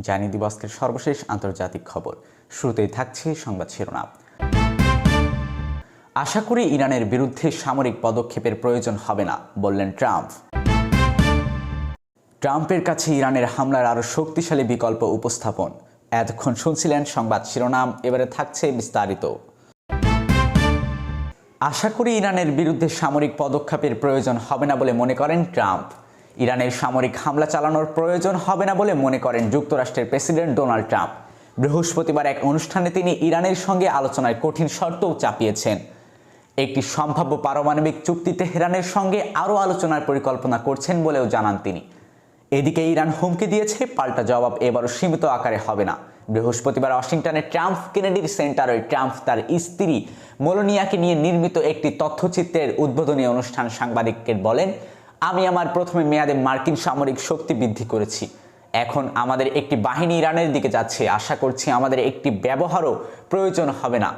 জানিয়ে দিব আজকের সর্বশেষ আন্তর্জাতিক খবর। শুরুতেই থাকছে সংবাদ শিরোনাম। আশা করি ইরানের বিরুদ্ধে সামরিক পদক্ষেপের প্রয়োজন হবে না, বললেন ট্রাম্প। ট্রাম্পের কাছে ইরানের হামলার আরও শক্তিশালী বিকল্প উপস্থাপন। এতক্ষণ শুনছিলেন সংবাদ শিরোনাম, এবারে থাকছে বিস্তারিত। আশা করি ইরানের বিরুদ্ধে সামরিক পদক্ষেপের প্রয়োজন হবে না বলে মনে করেন ট্রাম্প। ইরানের সামরিক হামলা চালানোর প্রয়োজন হবে না বলে মনে করেন যুক্তরাষ্ট্রের প্রেসিডেন্ট ডোনাল্ড ট্রাম্প। বৃহস্পতিবার এক অনুষ্ঠানে তিনি ইরানের সঙ্গে আলোচনায় কঠিন শর্তও চাপিয়েছেন। একটি সম্ভাব্য পারমাণবিক চুক্তি তেহরানের সঙ্গে আরও আলোচনার পরিকল্পনা করছেন বলেও জানান তিনি। এদিকে ইরান হুমকি দিয়েছে, পাল্টা জবাব এবারও সীমিত আকারে হবে না। বৃহস্পতিবার ওয়াশিংটনে ট্রাম্প কেনেডি সেন্টারে ট্রাম্প তার স্ত্রী মেলানিয়াকে নিয়ে নির্মিত একটি তথ্যচিত্রের উদ্বোধনী অনুষ্ঠান সাংবাদিককে বলেন, আমি আমার প্রথম মেয়াদে মার্কিন সামরিক শক্তি বৃদ্ধি করেছি। এখন আমাদের একটি বাহিনী ইরানের দিকে যাচ্ছে। আশা করছি আমাদের একটি ব্যবহারও প্রয়োজন হবে না।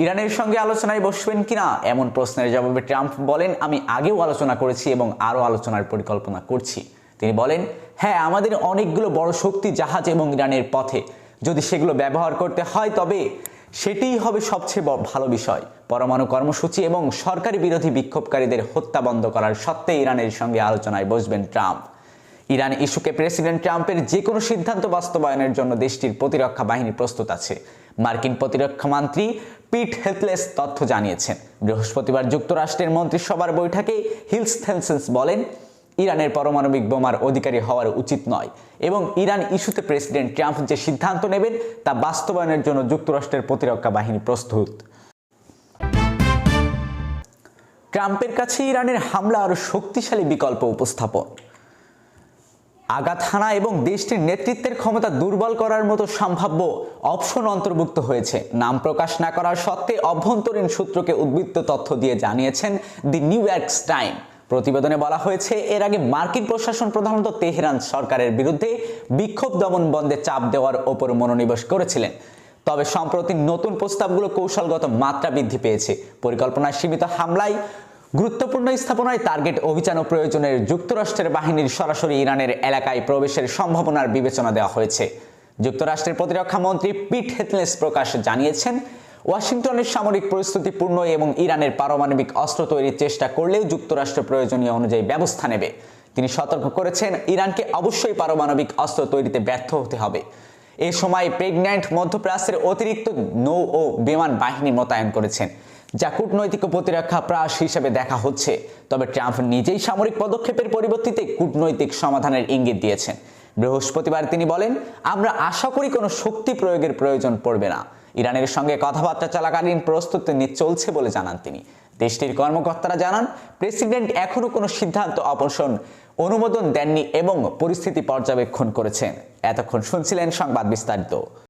ইরানের সঙ্গে আলোচনায় বসবেন কিনা এমন প্রশ্নের জবাবে ট্রাম্প বলেন, আমি আগেও আলোচনা করেছি এবং আরও আলোচনার পরিকল্পনা করছি। তিনি বলেন, হ্যাঁ, আমাদের অনেকগুলো বড় শক্তি জাহাজ এবং ইরানের পথে। যদি সেগুলো ব্যবহার করতে হয় তবে সেটিই হবে সবচেয়ে ভালো বিষয়। পরমাণু কর্মসূচি এবং সরকারি বিরোধী বিক্ষোভকারীদের হত্যা বন্ধ করার সত্ত্বে ইরানের সঙ্গে আলোচনায় বসবেন ট্রাম্প। ইরান ইস্যুকে প্রেসিডেন্ট ট্রাম্পের যে কোনো সিদ্ধান্ত বাস্তবায়নের জন্য দেশটির প্রতিরক্ষা বাহিনী প্রস্তুত আছে। মার্কিন প্রতিরক্ষা মন্ত্রী পিট হেগসেট তথ্য জানিয়েছেন। বৃহস্পতিবার যুক্তরাষ্ট্রের মন্ত্রিসভার বৈঠকে হেগসেট বলেন, ইরানের পারমাণবিক বোমার অধিকারী হওয়ার উচিত নয় এবং ইরান ইস্যুতে প্রেসিডেন্ট ট্রাম্প যে সিদ্ধান্ত নেবেন তা বাস্তবায়নের জন্য যুক্তরাষ্ট্রের প্রতিরক্ষা বাহিনী প্রস্তুত। ট্রাম্পের কাছে ইরানের হামলা আরও শক্তিশালী বিকল্প উপস্থাপন। আঘাত হানা এবং দেশটির নেতৃত্বের ক্ষমতা দুর্বল করার মতো সম্ভাব্য অপশন অন্তর্ভুক্ত হয়েছে। নাম প্রকাশ না করার সত্ত্বে অভ্যন্তরীণ সূত্রকে উদ্ধৃত তথ্য দিয়ে জানিয়েছেন দি নিউ ইয়র্ক টাইমস। প্রতিবেদনে বলা হয়েছে, এর আগে মার্কিন প্রশাসন প্রধানত তেহরান সরকারের বিরুদ্ধে বিক্ষোভ দমন বন্ধে চাপ দেওয়ার ওপর মনোনিবেশ করেছিলেন। তবে সম্প্রতি নতুন প্রস্তাবগুলো কৌশলগত মাত্রা বৃদ্ধি পেয়েছে। পরিকল্পনায় সীমিত হামলায়, গুরুত্বপূর্ণ স্থাপনায় টার্গেট অভিযান ও প্রয়োজনের যুক্তরাষ্ট্রের বাহিনীর সরাসরি ইরানের এলাকায় প্রবেশের সম্ভাবনার বিবেচনা দেওয়া হয়েছে। যুক্তরাষ্ট্রের প্রতিরক্ষা মন্ত্রী পিট হেগসেট প্রকাশ্যে জানিয়েছেন, ওয়াশিংটনের সামরিক পরিস্থিতি পূর্ণ এবং ইরানের পারমাণবিক অস্ত্র তৈরির চেষ্টা করলেও যুক্তরাষ্ট্র প্রয়োজনীয় অনুযায়ী ব্যবস্থা নেবে। তিনি সতর্ক করেছেন, ইরানকে অবশ্যই পারমাণবিক অস্ত্র তৈরিতে ব্যর্থ হতে হবে। এ সময় প্রেগন্যান্ট মধ্যপ্রাচ্যের অতিরিক্ত নৌ ও বিমান বাহিনী মোতায়েন করেছেন, যা কূটনৈতিক প্রতিরক্ষা প্রয়াস হিসেবে দেখা হচ্ছে। তবে ট্রাম্প নিজেই সামরিক পদক্ষেপের পরিবর্তে কূটনৈতিক সমাধানের ইঙ্গিত দিয়েছেন। বৃহস্পতিবার তিনি বলেন, আমরা আশা করি কোনো শক্তি প্রয়োগের প্রয়োজন পড়বে না। ইরানের সঙ্গে কথাবার্তা চলাকালীন প্রস্তুতি চলছে বলে জানান তিনি। দেশটির কর্মকর্তারা জানান, প্রেসিডেন্ট এখনও কোনো সিদ্ধান্ত অনুমোদন দেননি এবং পরিস্থিতি পর্যবেক্ষণ করেছেন। এতক্ষণ শুনছিলেন সংবাদ বিস্তারিত।